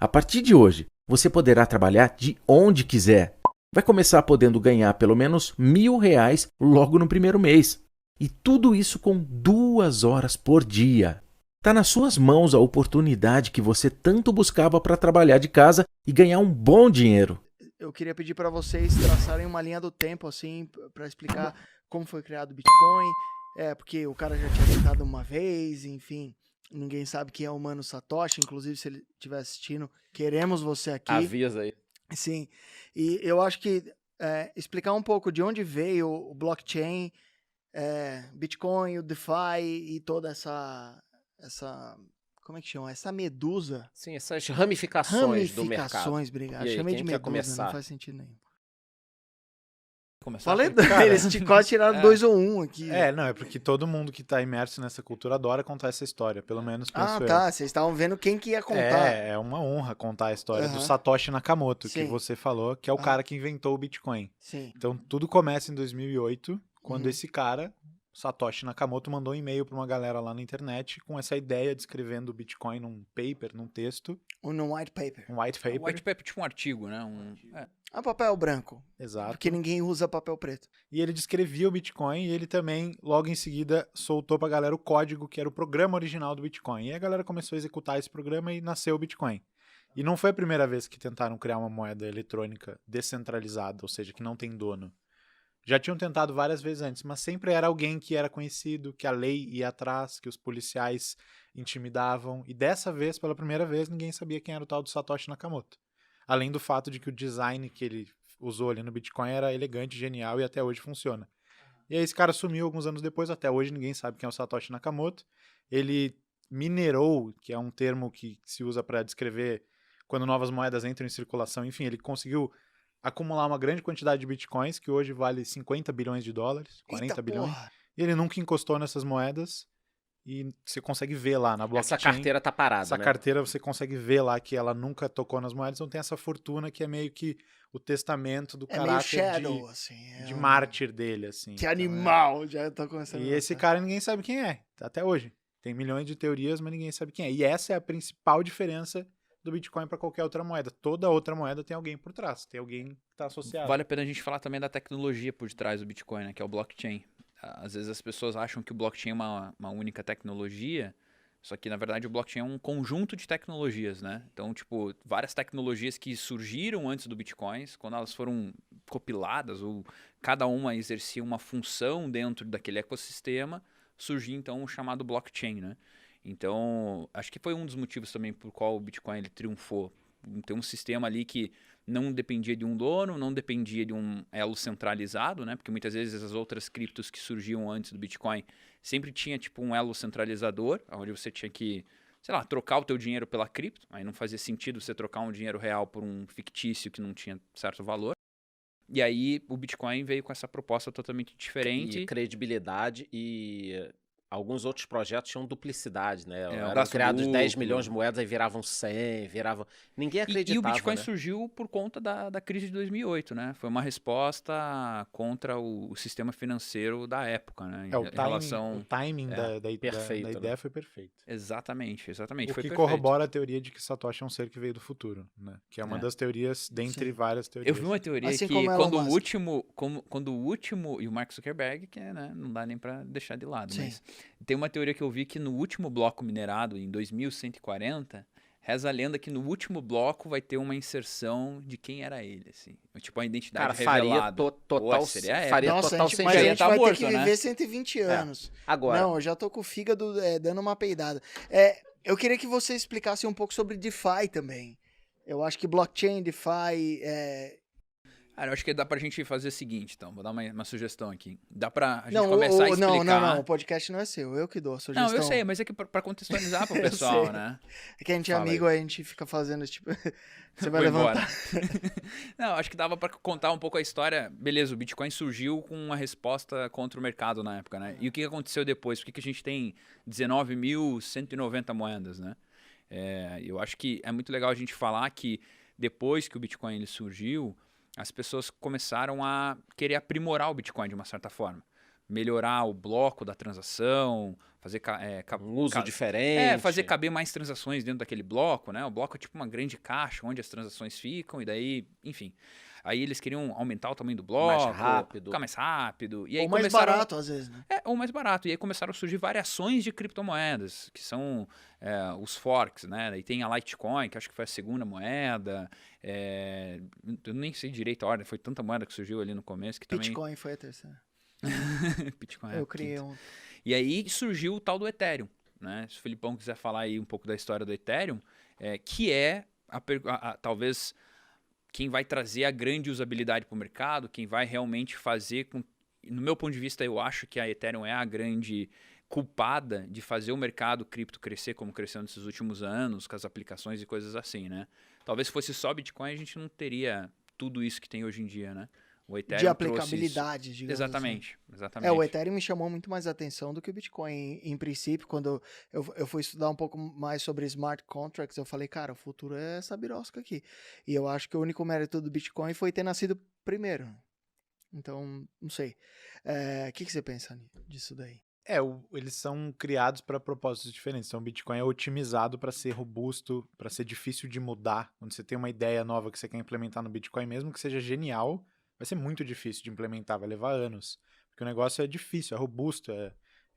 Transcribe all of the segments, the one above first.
A partir de hoje, você poderá trabalhar de onde quiser. Vai começar podendo ganhar pelo menos R$ 1.000 logo no primeiro mês. E tudo isso com 2 horas por dia. Está nas suas mãos a oportunidade que você tanto buscava para trabalhar de casa e ganhar um bom dinheiro. Eu queria pedir para vocês traçarem uma linha do tempo, assim, para explicar como foi criado o Bitcoin. Porque o cara já tinha tentado uma vez, enfim. Ninguém sabe quem é o Mano Satoshi. Inclusive, se ele estiver assistindo, queremos você aqui. Avisa aí. Sim. E eu acho que explicar um pouco de onde veio o blockchain, Bitcoin, o DeFi e toda essa como é que chama? Essa medusa. Sim, essas ramificações do mercado. Ramificações, obrigado. E aí, Chamei quem de quer medusa, começar? não faz sentido nenhum. Começar Falei por- deles, quase tiraram 2 ou 1 aqui. Não, é porque todo mundo que tá imerso nessa cultura adora contar essa história, pelo menos penso eu. Tá, vocês estavam vendo quem que ia contar. É uma honra contar a história do Aham. Satoshi Nakamoto, que Sim. você falou, que é o cara que inventou o Bitcoin. Sim. Então, tudo começa em 2008, quando Uhum. esse cara, Satoshi Nakamoto, mandou um e-mail para uma galera lá na internet com essa ideia descrevendo o Bitcoin num paper, num texto, No white paper. um white paper. White paper, tipo um artigo, né? Papel branco. Exato. Porque ninguém usa papel preto. E ele descrevia o Bitcoin e ele também, logo em seguida, soltou pra galera o código que era o programa original do Bitcoin. E a galera começou a executar esse programa e nasceu o Bitcoin. E não foi a primeira vez que tentaram criar uma moeda eletrônica descentralizada, ou seja, que não tem dono. Já tinham tentado várias vezes antes, mas sempre era alguém que era conhecido, que a lei ia atrás, que os policiais intimidavam. E dessa vez, pela primeira vez, ninguém sabia quem era o tal do Satoshi Nakamoto. Além do fato de que o design que ele usou ali no Bitcoin era elegante, genial e até hoje funciona. E aí esse cara sumiu alguns anos depois, até hoje ninguém sabe quem é o Satoshi Nakamoto. Ele minerou, que é um termo que se usa para descrever quando novas moedas entram em circulação, enfim, ele conseguiu acumular uma grande quantidade de Bitcoins, que hoje vale 50 bilhões de dólares, 40 Eita, bilhões. porra. E ele nunca encostou nessas moedas e você consegue ver lá na blockchain. Essa carteira tá parada, Essa né? carteira você consegue ver lá que ela nunca tocou nas moedas, então tem essa fortuna que é meio que o testamento do É meio caráter shadow, assim. de mártir dele, assim. Que Então, animal. Já tô começando E a esse gostar. cara ninguém sabe quem é, até hoje. Tem milhões de teorias, mas ninguém sabe quem é. E essa é a principal diferença do Bitcoin para qualquer outra moeda. Toda outra moeda tem alguém por trás, tem alguém que está associado. Vale a pena a gente falar também da tecnologia por detrás do Bitcoin, né? Que é o blockchain. Às vezes as pessoas acham que o blockchain é uma única tecnologia, só que na verdade o blockchain é um conjunto de tecnologias, né? Então, tipo, várias tecnologias que surgiram antes do Bitcoin, quando elas foram compiladas, ou cada uma exercia uma função dentro daquele ecossistema, surgiu então o chamado blockchain, né? Então, acho que foi um dos motivos também por qual o Bitcoin ele triunfou. Tem um sistema ali que não dependia de um dono, não dependia de um elo centralizado, né? Porque muitas vezes as outras criptos que surgiam antes do Bitcoin sempre tinha tipo um elo centralizador, onde você tinha que, sei lá, trocar o teu dinheiro pela cripto. Aí não fazia sentido você trocar um dinheiro real por um fictício que não tinha certo valor. E aí o Bitcoin veio com essa proposta totalmente diferente. E credibilidade e alguns outros projetos tinham duplicidade, né? o Eram gasto criados duplo. 10 milhões de moedas, aí viravam 100, viravam... Ninguém acreditava, E o Bitcoin né? surgiu por conta da crise de 2008, né? Foi uma resposta contra o sistema financeiro da época, né? O timing da perfeito, ideia né? foi perfeito. Exatamente. O Foi que perfeito. corrobora a teoria de que Satoshi é um ser que veio do futuro, né? Que é uma É. das teorias, dentre Sim. várias Eu teorias. vi uma teoria Assim que como Elon quando Musk. quando o último, e o Mark Zuckerberg, que né, não dá nem pra deixar de lado, Sim. mas tem uma teoria que eu vi que no último bloco minerado, em 2140, reza a lenda que no último bloco vai ter uma inserção de quem era ele, assim. Tipo, a identidade Cara, faria revelada. total, Pô, seria épico. faria Nossa, total mas sentido. a Já ia gente tá vai morto, ter que né? viver 120 anos. Agora, Não, eu já tô com o fígado dando uma peidada. Eu queria que você explicasse um pouco sobre DeFi também. Eu acho que blockchain, DeFi... Cara, eu acho que dá pra gente fazer o seguinte, então. Vou dar uma sugestão aqui. Dá pra gente Não, começar a explicar... não, o podcast não é seu, eu que dou a sugestão. Não, eu sei, mas é que pra contextualizar pro Eu pessoal, sei. né? É que a gente é Fala aí. amigo, aí a gente fica fazendo esse tipo... Você vai Vou embora. levantar. Não, acho que dava pra contar um pouco a história. Beleza, o Bitcoin surgiu com uma resposta contra o mercado na época, né? E o que aconteceu depois? Por que a gente tem 19.190 moedas, né? Eu acho que é muito legal a gente falar que depois que o Bitcoin ele surgiu, as pessoas começaram a querer aprimorar o Bitcoin de uma certa forma. melhorar o bloco da transação, fazer Um uso diferente. fazer caber mais transações dentro daquele bloco, né? O bloco é tipo uma grande caixa onde as transações ficam, e daí, enfim. Aí eles queriam aumentar o tamanho do bloco, Mais rápido. ficar mais rápido. E aí Ou mais começaram, barato, às vezes, né? ou mais barato. E aí começaram a surgir variações de criptomoedas, que são os forks, né? E tem a Litecoin, que acho que foi a segunda moeda. Eu nem sei direito a ordem, foi tanta moeda que surgiu ali no começo que também... Bitcoin foi a terceira. Bitcoin é a Eu criei quinta. um. E aí surgiu o tal do Ethereum, né? Se o Felipão quiser falar aí um pouco da história do Ethereum, que é talvez quem vai trazer a grande usabilidade para o mercado, quem vai realmente fazer com... No meu ponto de vista, eu acho que a Ethereum é a grande culpada de fazer o mercado cripto crescer como cresceu nesses últimos anos, com as aplicações e coisas assim, né? Talvez fosse só Bitcoin, a gente não teria tudo isso que tem hoje em dia, né? O Ethereum De trouxe isso. aplicabilidade, digamos Exatamente, assim. exatamente. O Ethereum me chamou muito mais atenção do que o Bitcoin. Em princípio, quando eu fui estudar um pouco mais sobre smart contracts, eu falei, cara, o futuro é essa birosca aqui. E eu acho que o único mérito do Bitcoin foi ter nascido primeiro. Então, não sei. O que você pensa disso daí? Eles são criados para propósitos diferentes. Então, o Bitcoin é otimizado para ser robusto, para ser difícil de mudar. Quando você tem uma ideia nova que você quer implementar no Bitcoin, mesmo que seja genial, vai ser muito difícil de implementar, vai levar anos. Porque o negócio é difícil, é robusto, é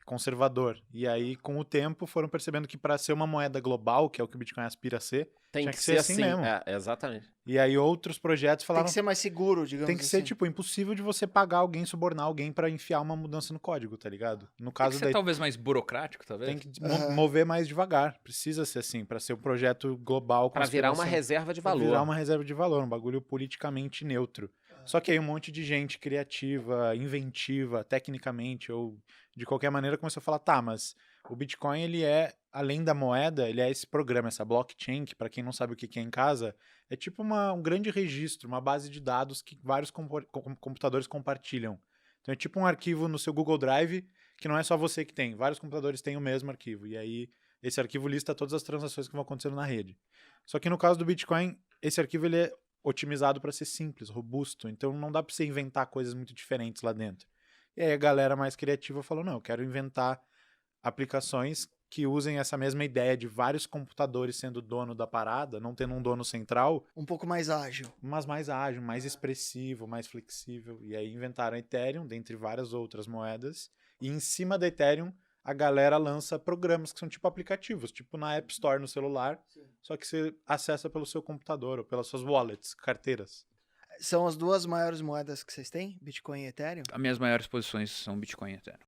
conservador. E aí, com o tempo, foram percebendo que para ser uma moeda global, que é o que o Bitcoin aspira a ser, Tem tinha que que ser ser assim mesmo. Exatamente. E aí, outros projetos Tem falaram... que ser mais seguro, digamos Tem que assim. ser, tipo, impossível de você pagar alguém, subornar alguém pra enfiar uma mudança no código, tá ligado? No Tem caso que ser daí, talvez mais burocrático, talvez. tem que mover mais devagar. Precisa ser assim, pra ser um projeto global. Para virar uma consideração. reserva de Pra valor. virar uma reserva de valor, um bagulho politicamente neutro. Só que aí um monte de gente criativa, inventiva, tecnicamente, ou de qualquer maneira, começou a falar, tá, mas o Bitcoin, ele é, além da moeda, ele é esse programa, essa blockchain, que pra quem não sabe o que é em casa, é tipo um grande registro, uma base de dados que vários computadores compartilham. Então é tipo um arquivo no seu Google Drive, que não é só você que tem, vários computadores têm o mesmo arquivo, e aí esse arquivo lista todas as transações que vão acontecendo na rede. Só que no caso do Bitcoin, esse arquivo ele é otimizado para ser simples, robusto, então não dá para você inventar coisas muito diferentes lá dentro. E aí a galera mais criativa falou, não, eu quero inventar aplicações que usem essa mesma ideia de vários computadores sendo dono da parada, não tendo um dono central, Um pouco mais ágil. mas mais ágil, mais expressivo, mais flexível. E aí inventaram a Ethereum, dentre várias outras moedas, e em cima da Ethereum a galera lança programas que são tipo aplicativos, tipo na App Store no celular, só que você acessa pelo seu computador ou pelas suas wallets, carteiras. São as duas maiores moedas que vocês têm? Bitcoin e Ethereum? As minhas maiores posições são Bitcoin e Ethereum.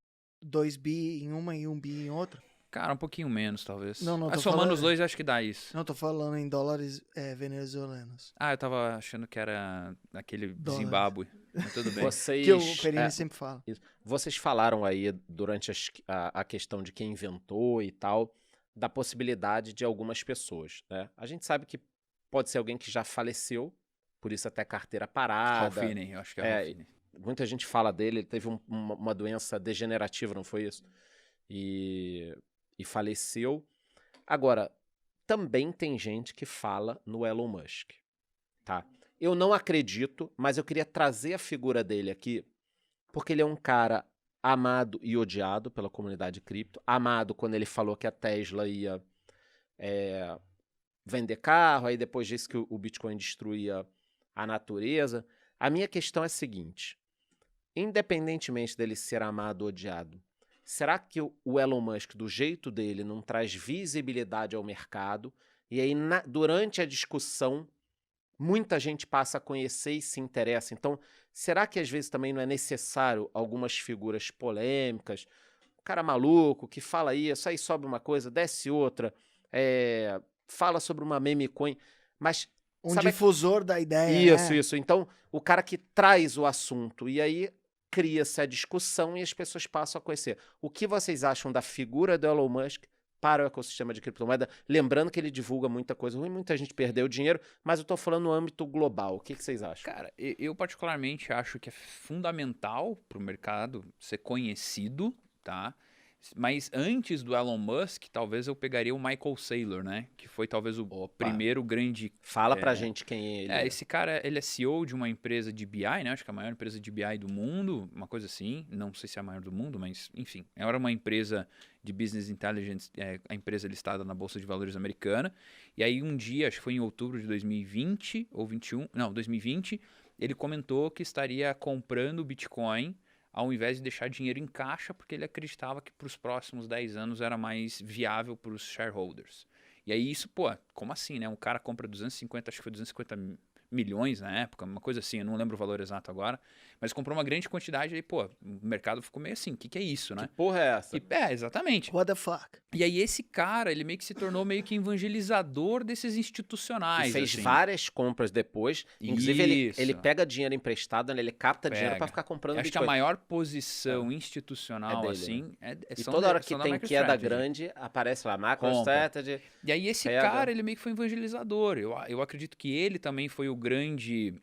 2 bi em uma e 1 bi em outra? Cara, um pouquinho menos, talvez. Não, tô Somando falando- os dois, acho que dá isso. Não, tô falando em dólares venezuelanos. Ah, eu tava achando que era aquele Dólares. Zimbábue. Mas tudo bem. Vocês, Que o Perini sempre fala. vocês falaram aí durante a questão de quem inventou e tal, da possibilidade de algumas pessoas, né? A gente sabe que pode ser alguém que já faleceu, por isso até carteira parada. Ralph Finney, eu acho que é É, Ralph Finney. Muita gente fala dele, ele teve uma doença degenerativa, não foi isso? E faleceu. Agora, também tem gente que fala no Elon Musk, tá? Eu não acredito, mas eu queria trazer a figura dele aqui, porque ele é um cara amado e odiado pela comunidade cripto. Amado quando ele falou que a Tesla ia vender carro, aí depois disse que o Bitcoin destruía a natureza. A minha questão é a seguinte: independentemente dele ser amado ou odiado, será que o Elon Musk, do jeito dele, não traz visibilidade ao mercado? E aí, durante a discussão, muita gente passa a conhecer e se interessa. Então, será que às vezes também não é necessário algumas figuras polêmicas? O cara maluco que fala isso, aí sobe uma coisa, desce outra, fala sobre uma meme coin, mas... Um sabe difusor da ideia. Isso. Então, o cara que traz o assunto, e aí cria-se a discussão e as pessoas passam a conhecer. O que vocês acham da figura do Elon Musk para o ecossistema de criptomoeda? Lembrando que ele divulga muita coisa ruim, muita gente perdeu dinheiro, mas eu estou falando no âmbito global. O que vocês acham? Cara, eu particularmente acho que é fundamental para o mercado ser conhecido, tá? Mas antes do Elon Musk, talvez eu pegaria o Michael Saylor, né? Que foi talvez o primeiro grande... Fala pra gente quem é ele. Esse cara, ele é CEO de uma empresa de BI, né? Acho que é a maior empresa de BI do mundo, uma coisa assim. Não sei se é a maior do mundo, mas enfim. Era uma empresa de Business Intelligence, a empresa listada na Bolsa de Valores americana. E aí um dia, acho que foi em outubro de 2020 ou 21, não, 2020, ele comentou que estaria comprando Bitcoin ao invés de deixar dinheiro em caixa, porque ele acreditava que para os próximos 10 anos era mais viável para os shareholders. E aí isso, como assim, né? Um cara compra 250, acho que foi 250 milhões na época, uma coisa assim, eu não lembro o valor exato agora, mas comprou uma grande quantidade e aí, o mercado ficou meio assim, o que é isso, né? Que porra é essa? Exatamente. What the fuck? E aí esse cara, ele meio que se tornou meio que evangelizador desses institucionais. E fez assim. várias compras depois. Inclusive, ele pega dinheiro emprestado, né? Ele capta dinheiro pra ficar comprando Acho que a Bitcoin. maior posição institucional, dele, assim, E toda hora que tem queda grande, aparece lá, MicroStrategy. E aí esse cara, ele meio que foi evangelizador. Eu acredito que ele também foi o grande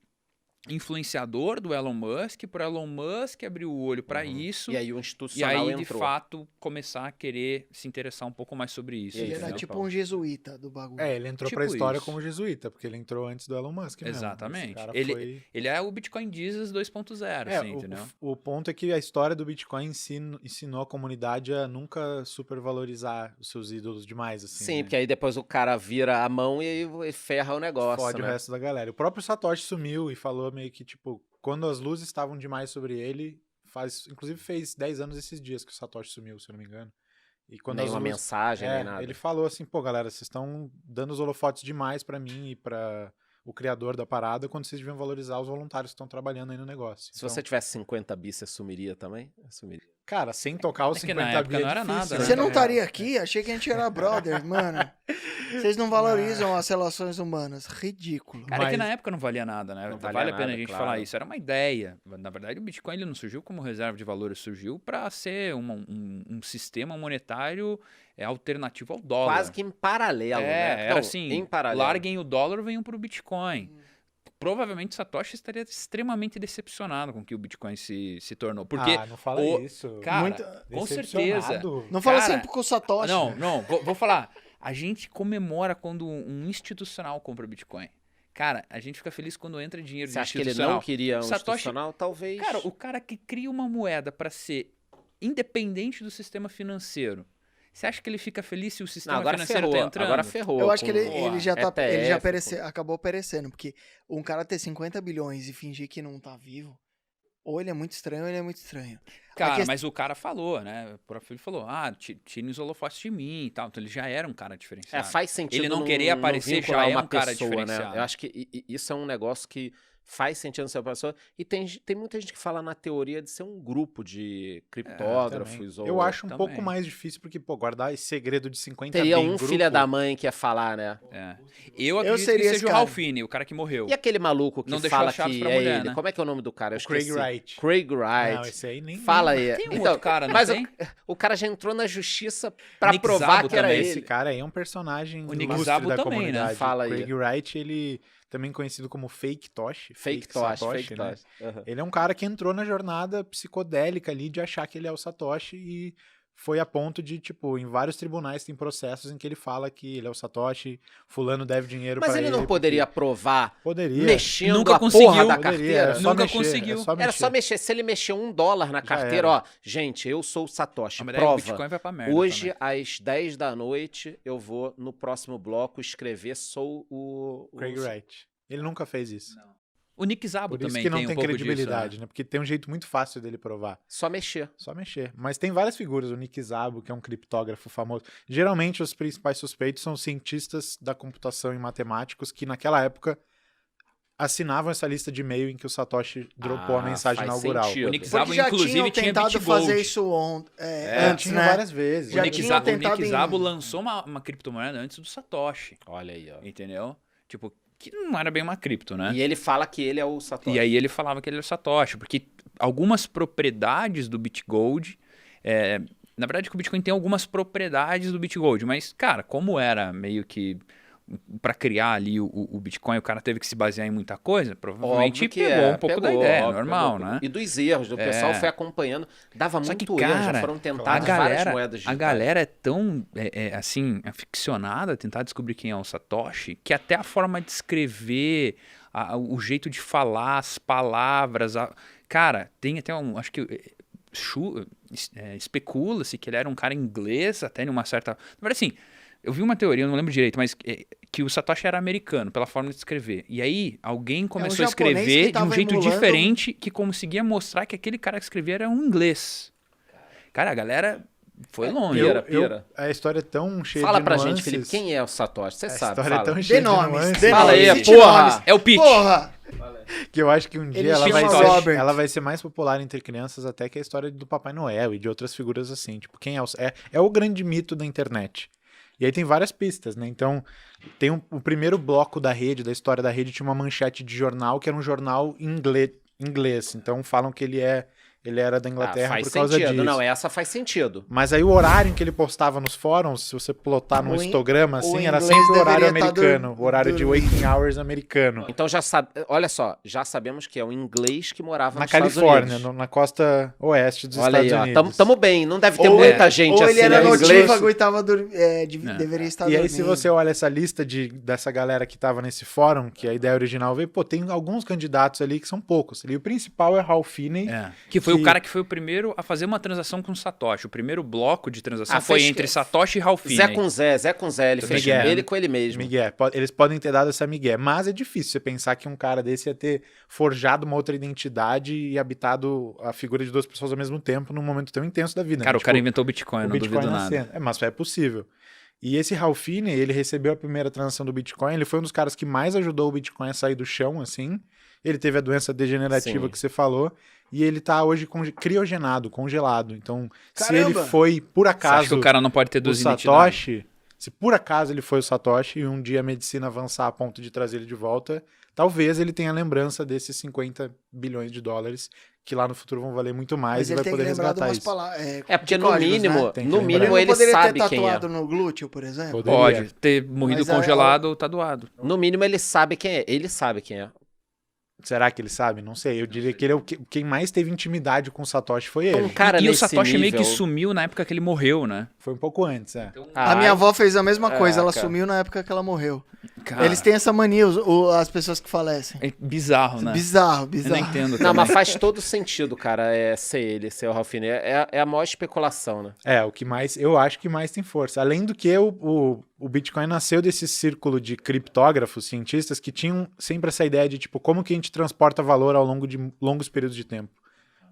influenciador do Elon Musk, para Elon Musk abrir o olho para isso. E aí o institucional entrou. E aí, entrou. de fato, começar a querer se interessar um pouco mais sobre isso. Ele entendeu? era tipo um jesuíta do bagulho. Ele entrou Tipo pra história isso. como jesuíta, porque ele entrou antes do Elon Musk mesmo. Exatamente. Esse cara Ele é o Bitcoin Jesus 2.0, assim, entendeu? O ponto é que a história do Bitcoin ensinou a comunidade a nunca supervalorizar os seus ídolos demais, assim. Sim, né? porque aí depois o cara vira a mão e ferra o negócio, Fode né? o resto da galera. O próprio Satoshi sumiu e falou meio que, tipo, quando as luzes estavam demais sobre ele, inclusive fez 10 anos esses dias que o Satoshi sumiu, se eu não me engano. E quando Nem uma mensagem, nem nada. Ele falou assim, galera, vocês estão dando os holofotes demais pra mim e pra o criador da parada, quando vocês deviam valorizar os voluntários que estão trabalhando aí no negócio. Se você tivesse 50 bi, você sumiria também? Assumiria. Cara, sem tocar os É que na 50 época bi não era difícil, nada, né? Você não estaria aqui? Achei que a gente era brother, mano. Vocês não valorizam as relações humanas. Ridículo. Cara, é que Mas- na época não valia nada, né? Não Vale valia a pena nada, a gente claro. falar isso. Era uma ideia. Na verdade, o Bitcoin ele não surgiu como reserva de valores, surgiu para ser um sistema monetário alternativo ao dólar. Quase que em paralelo, né? Era Não, assim, em paralelo. larguem o dólar, venham pro Bitcoin. Provavelmente Satoshi estaria extremamente decepcionado com o que o Bitcoin se tornou. Porque, não fala isso. cara, Muito- com Decepcionado. certeza. Não fala Cara, sempre com o Satoshi. Não, vou falar. A gente comemora quando um institucional compra Bitcoin. Cara, a gente fica feliz quando entra dinheiro Você de acha que ele institucional. não queria um Satoshi- institucional? Talvez. Cara, o cara que cria uma moeda para ser independente do sistema financeiro, você acha que ele fica feliz se o Não, sistema agora financeiro ferrou. tá entrando? Agora ferrou. Eu acho que com ele já ETF, acabou perecendo, porque um cara ter 50 bilhões e fingir que não tá vivo, ou ele é muito estranho ou ele é muito estranho. Cara, A mas o cara falou, né? O próprio filho falou, tirem os holofotes de mim e tal. Então ele já era um cara diferenciado. faz sentido. Ele não querer aparecer vincular já é uma um cara pessoa, diferenciado. Né? Eu acho que isso é um negócio que faz sentido na sua pessoa. E tem muita gente que fala na teoria de ser um grupo de criptógrafos. Também. Eu acho um Também. pouco mais difícil, porque, guardar esse segredo de 50 Teria bi em um grupo, filho da mãe que ia falar, né? Eu acredito que seria esse seja o cara. Ralphine, o cara que morreu. E aquele maluco que Não deixou fala as chaves que pra é mulher, ele? né? Como é que é o nome do cara? Eu O Craig esqueci. Wright. Craig Wright. Não, esse aí nem... Fala aí. Tem um Então, outro cara, não mas tem? o cara já entrou na justiça pra Nick provar Szabo que era também. Esse ele. cara aí é um personagem O Nick ilustre Szabo da também, né? comunidade. Fala aí. Craig Wright, ele também conhecido como Fake Toshi. Fake Tosh, Satoshi, fake né? Tosh. Uhum. Ele é um cara que entrou na jornada psicodélica ali de achar que ele é o Satoshi e foi a ponto de, tipo, em vários tribunais tem processos em que ele fala que ele é o Satoshi, fulano deve dinheiro Mas pra ele ele. não poderia provar Poderia. mexendo Nunca a conseguiu. porra da Poderia, carteira? é só Nunca mexer, conseguiu. é só Era só mexer. Se ele mexer $1 na carteira, era. ó, gente, eu sou o Satoshi. Mas daí o Prova. Bitcoin vai pra merda Hoje, também. às 10 da noite, eu vou no próximo bloco escrever sou o Craig Wright. Ele nunca fez isso. O Nick Szabo Por isso também que não tem tem um pouco credibilidade, disso, né? Porque tem um jeito muito fácil dele provar. Só mexer. Só mexer. Mas tem várias figuras. O Nick Szabo, que é um criptógrafo famoso. Geralmente, os principais suspeitos são cientistas da computação e matemáticos que, naquela época, assinavam essa lista de e-mail em que o Satoshi dropou a mensagem faz inaugural. sentido. O Nick Porque Szabo, já inclusive, tinham tinha tentado Bitgold. fazer isso antes, Tinha né? várias vezes. Já O Nick tinham Szabo, tentado em- lançou uma criptomoeda antes do Satoshi, Olha aí, ó. entendeu? Tipo, que não era bem uma cripto, né? E ele fala que ele é o Satoshi. E aí ele falava que ele era o Satoshi, porque algumas propriedades do Bitgold... na verdade, que o Bitcoin tem algumas propriedades do Bitgold, mas, cara, como era meio que para criar ali o Bitcoin, o cara teve que se basear em muita coisa, provavelmente Óbvio que pegou um pouco da ideia, óbvio, normal, pegou. né? E dos erros, o pessoal foi acompanhando, dava Só que, muito erro, já cara, foram tentadas várias moedas a digitais. galera é tão, assim, aficionada a tentar descobrir quem é o Satoshi, que até a forma de escrever, o jeito de falar, as palavras... Cara, tem até acho que... especula-se que ele era um cara inglês, até numa certa... Na verdade, assim, eu vi uma teoria, eu não lembro direito, mas que o Satoshi era americano, pela forma de escrever. E aí, alguém começou a japonês escrever que de um tava jeito emulando- diferente que conseguia mostrar que aquele cara que escrevia era um inglês. Cara, a galera foi longe. Pira. A história é tão cheia Fala de pra nuances. gente, Felipe, quem é o Satoshi? Você A sabe, história fala. é tão cheia Dê de nomes, nuances dê Fala aí, nomes, porra. cite nomes. É o pitch. Porra! que eu acho que um dia Ele ela chama vai, Robert. ela vai ser mais popular entre crianças até que a história do Papai Noel e de outras figuras assim. Tipo, quem é é o grande mito da internet. E aí tem várias pistas, né? Então, tem o primeiro bloco da história da rede, tinha uma manchete de jornal que era um jornal inglês. Então, falam que ele era da Inglaterra faz por causa sentido. disso. Não, essa faz sentido. Mas aí o horário em que ele postava nos fóruns, se você plotar no O histograma, assim, era inglês sempre o horário deveria tá americano. O horário de dormindo. waking hours americano. Então olha só, já sabemos que é um inglês que morava Na nos Estados Califórnia, Unidos. na costa oeste dos Olha aí, Estados ó, Unidos. tamo bem, não deve ter Ou- muita gente Ou assim, ele era né, inglês. notívago e tava deveria estar E aí, dormindo. se você olha essa lista dessa galera que tava nesse fórum, que a ideia original veio, pô, tem alguns candidatos ali que são poucos. E o principal é Ralph Finney. Que foi o cara que foi o primeiro a fazer uma transação com o Satoshi. O primeiro bloco de transação foi fez entre que- Satoshi e Ralph Finney. Zé com Zé, ele fez Miguel. ele com ele mesmo. Miguel. Eles podem ter dado essa migué, mas é difícil você pensar que um cara desse ia ter forjado uma outra identidade e habitado a figura de duas pessoas ao mesmo tempo num momento tão intenso da vida. Cara, né? o cara inventou o Bitcoin, eu não duvido nada. nascendo. Mas é possível. E esse Ralph Finney, ele recebeu a primeira transação do Bitcoin, ele foi um dos caras que mais ajudou o Bitcoin a sair do chão, assim. Ele teve a doença degenerativa Sim. que você falou, e ele tá hoje criogenado, congelado. Então, se ele Caramba! foi, por Você acha acaso, que o cara não pode ter o duas identidades? Satoshi, se por acaso ele foi o Satoshi e um dia a medicina avançar a ponto de trazer ele de volta, talvez ele tenha lembrança desses 50 bilhões de dólares, que lá no futuro vão valer muito mais Mas e ele vai tem poder que lembrar de resgatar umas isso. palavras. É porque no mínimo, Tem que no lembrar. mínimo Ele ele não poderia sabe ter quem é. tatuado no glúteo, por exemplo? Poderia. Pode ter morrido Mas congelado ou tá doado. No mínimo ele sabe quem é. Ele sabe quem é. Será que ele sabe? Não sei. Eu diria que ele é quem mais teve intimidade com o Satoshi foi ele. Um cara E o nesse Satoshi meio nível... que sumiu na época que ele morreu, né? Foi um pouco antes, A minha avó fez a mesma coisa, ela cara. sumiu na época que ela morreu. Cara, Eles têm essa mania, as pessoas que falecem. é bizarro, né? Bizarro, Eu não bizarro. entendo Não, também. mas faz todo sentido, cara, ser o Ralph Finney. É a maior especulação, né? o que mais, eu acho que mais tem força. Além do que o Bitcoin nasceu desse círculo de criptógrafos, cientistas, que tinham sempre essa ideia de, tipo, como que a gente transporta valor ao longo de longos períodos de tempo.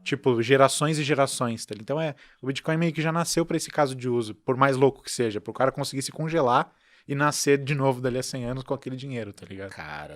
Tipo, gerações e gerações. Tá? Então, o Bitcoin meio que já nasceu para esse caso de uso, por mais louco que seja, para o cara conseguir se congelar e nascer de novo dali a 100 anos com aquele dinheiro, tá ligado? Cara.